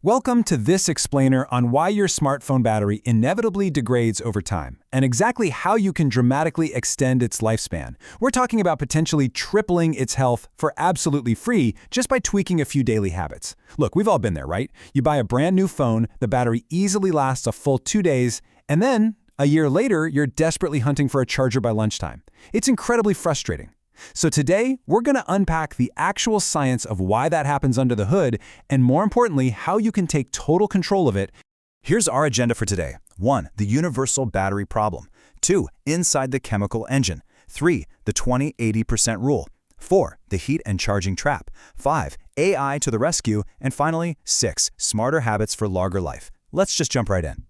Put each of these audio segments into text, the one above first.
Welcome to this explainer on why your smartphone battery inevitably degrades over time, and exactly how you can dramatically extend its lifespan. We're talking about potentially tripling its health for absolutely free just by tweaking a few daily habits. Look, we've all been there, right? You buy a brand new phone, the battery easily lasts a full 2 days, and then, a year later, you're desperately hunting for a charger by lunchtime. It's incredibly frustrating. So today, we're going to unpack the actual science of why that happens under the hood, and more importantly, how you can take total control of it. Here's our agenda for today. 1. The universal battery problem. 2. Inside the chemical engine. 3. The 20-80% rule. 4. The heat and charging trap. 5. AI to the rescue. And finally, 6. Smarter habits for longer life. Let's just jump right in.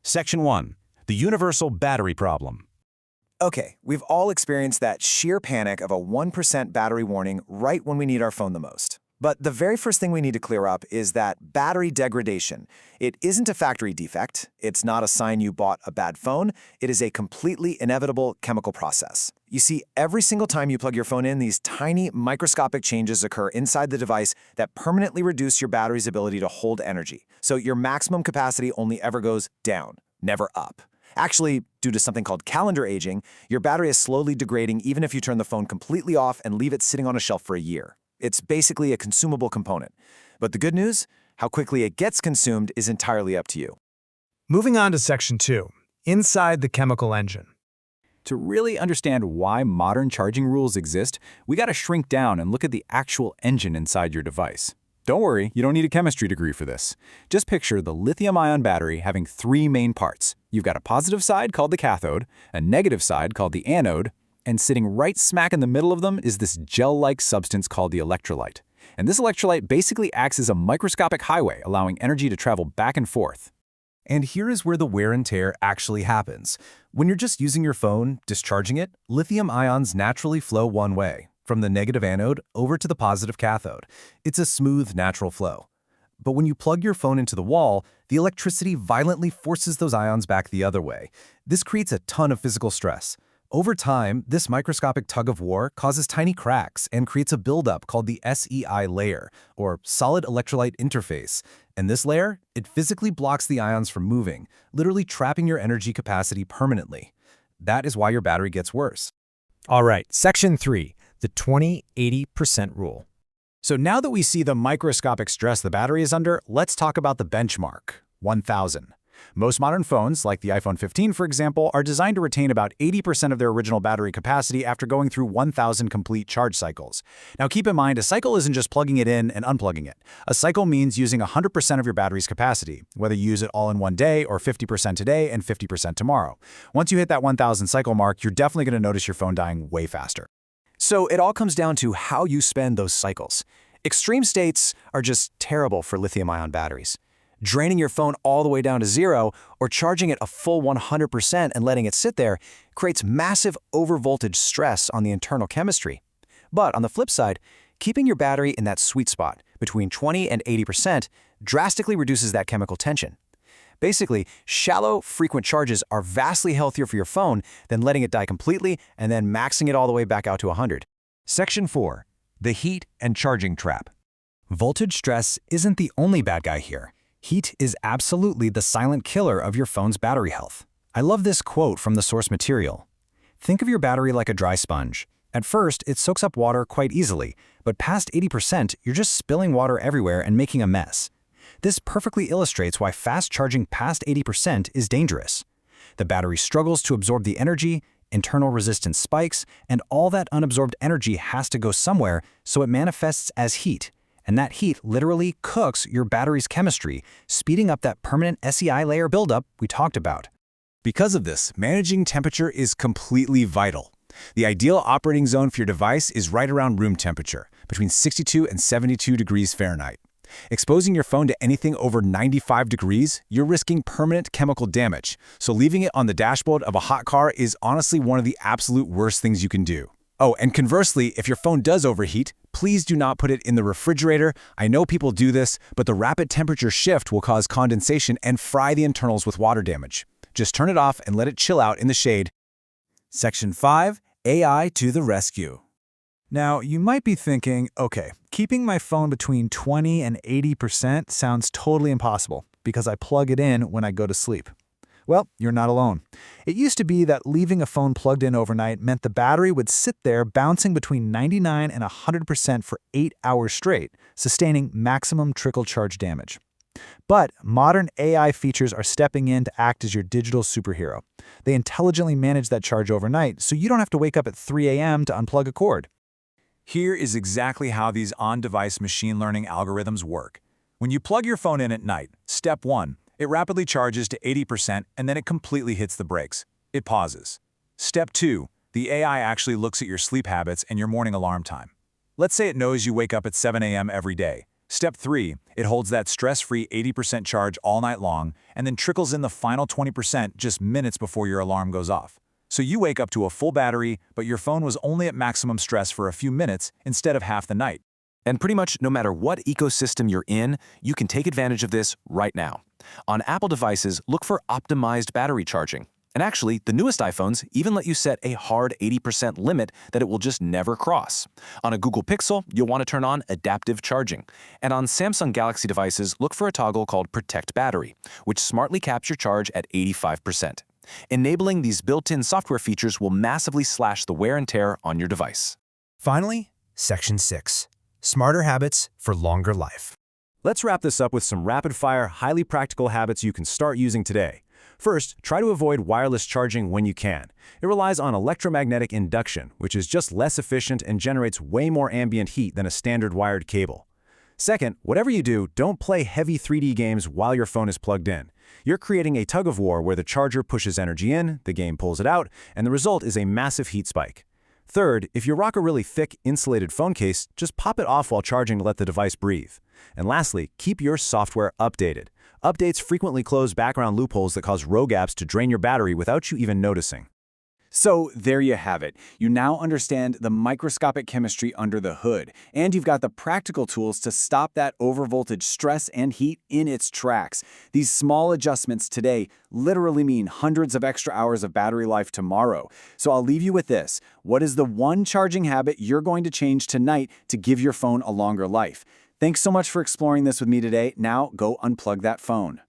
Section 1. The universal battery problem. Okay, we've all experienced that sheer panic of a 1% battery warning right when we need our phone the most. But the very first thing we need to clear up is that battery degradation. It isn't a factory defect. It's not a sign you bought a bad phone. It is a completely inevitable chemical process. You see, every single time you plug your phone in, these tiny microscopic changes occur inside the device that permanently reduce your battery's ability to hold energy. So your maximum capacity only ever goes down, never up. Actually, due to something called calendar aging, your battery is slowly degrading even if you turn the phone completely off and leave it sitting on a shelf for a year. It's basically a consumable component. But the good news? How quickly it gets consumed is entirely up to you. Moving on to Section 2, inside the chemical engine. To really understand why modern charging rules exist, we got to shrink down and look at the actual engine inside your device. Don't worry, you don't need a chemistry degree for this. Just picture the lithium-ion battery having 3 main parts. You've got a positive side called the cathode, a negative side called the anode, and sitting right smack in the middle of them is this gel-like substance called the electrolyte. And this electrolyte basically acts as a microscopic highway, allowing energy to travel back and forth. And here is where the wear and tear actually happens. When you're just using your phone, discharging it, lithium ions naturally flow one way, from the negative anode over to the positive cathode. It's a smooth, natural flow. But when you plug your phone into the wall, the electricity violently forces those ions back the other way. This creates a ton of physical stress. Over time, this microscopic tug-of-war causes tiny cracks and creates a buildup called the SEI layer, or Solid-Electrolyte Interphase. And this layer, it physically blocks the ions from moving, literally trapping your energy capacity permanently. That is why your battery gets worse. All right, Section 3, the 20-80% rule. So now that we see the microscopic stress the battery is under, let's talk about the benchmark, 1000. Most modern phones, like the iPhone 15 for example, are designed to retain about 80% of their original battery capacity after going through 1000 complete charge cycles. Now keep in mind, a cycle isn't just plugging it in and unplugging it. A cycle means using 100% of your battery's capacity, whether you use it all in one day or 50% today and 50% tomorrow. Once you hit that 1000 cycle mark, you're definitely going to notice your phone dying way faster. So it all comes down to how you spend those cycles. Extreme states are just terrible for lithium-ion batteries. Draining your phone all the way down to 0 or charging it a full 100% and letting it sit there creates massive overvoltage stress on the internal chemistry. But on the flip side, keeping your battery in that sweet spot between 20 and 80% drastically reduces that chemical tension. Basically, shallow, frequent charges are vastly healthier for your phone than letting it die completely and then maxing it all the way back out to 100. Section 4. The heat and charging trap. Voltage stress isn't the only bad guy here. Heat is absolutely the silent killer of your phone's battery health. I love this quote from the source material. Think of your battery like a dry sponge. At first, it soaks up water quite easily, but past 80%, you're just spilling water everywhere and making a mess. This perfectly illustrates why fast charging past 80% is dangerous. The battery struggles to absorb the energy, internal resistance spikes, and all that unabsorbed energy has to go somewhere, so it manifests as heat. And that heat literally cooks your battery's chemistry, speeding up that permanent SEI layer buildup we talked about. Because of this, managing temperature is completely vital. The ideal operating zone for your device is right around room temperature, between 62 and 72 degrees Fahrenheit. Exposing your phone to anything over 95 degrees, you're risking permanent chemical damage, so leaving it on the dashboard of a hot car is honestly one of the absolute worst things you can do. Oh, and conversely, if your phone does overheat, please do not put it in the refrigerator. I know people do this, but the rapid temperature shift will cause condensation and fry the internals with water damage. Just turn it off and let it chill out in the shade. Section 5. AI to the rescue. Now, you might be thinking, okay, keeping my phone between 20 and 80% sounds totally impossible because I plug it in when I go to sleep. Well, you're not alone. It used to be that leaving a phone plugged in overnight meant the battery would sit there bouncing between 99 and 100% for 8 hours straight, sustaining maximum trickle charge damage. But modern AI features are stepping in to act as your digital superhero. They intelligently manage that charge overnight so you don't have to wake up at 3 a.m. to unplug a cord. Here is exactly how these on-device machine learning algorithms work. When you plug your phone in at night, step 1, it rapidly charges to 80% and then it completely hits the brakes. It pauses. Step 2, the AI actually looks at your sleep habits and your morning alarm time. Let's say it knows you wake up at 7 a.m. every day. Step 3, it holds that stress-free 80% charge all night long and then trickles in the final 20% just minutes before your alarm goes off. So you wake up to a full battery, but your phone was only at maximum stress for a few minutes instead of half the night. And pretty much no matter what ecosystem you're in, you can take advantage of this right now. On Apple devices, look for optimized battery charging. And actually, the newest iPhones even let you set a hard 80% limit that it will just never cross. On a Google Pixel, you'll want to turn on adaptive charging. And on Samsung Galaxy devices, look for a toggle called Protect Battery, which smartly caps your charge at 85%. Enabling these built-in software features will massively slash the wear and tear on your device. Finally, Section 6. Smarter habits for longer life. Let's wrap this up with some rapid-fire, highly practical habits you can start using today. First, try to avoid wireless charging when you can. It relies on electromagnetic induction, which is just less efficient and generates way more ambient heat than a standard wired cable. Second, whatever you do, don't play heavy 3D games while your phone is plugged in. You're creating a tug-of-war where the charger pushes energy in, the game pulls it out, and the result is a massive heat spike. Third, if you rock a really thick, insulated phone case, just pop it off while charging to let the device breathe. And lastly, keep your software updated. Updates frequently close background loopholes that cause rogue apps to drain your battery without you even noticing. So there you have it. You now understand the microscopic chemistry under the hood, and you've got the practical tools to stop that overvoltage stress and heat in its tracks. These small adjustments today literally mean hundreds of extra hours of battery life tomorrow. So I'll leave you with this. What is the one charging habit you're going to change tonight to give your phone a longer life? Thanks so much for exploring this with me today. Now go unplug that phone.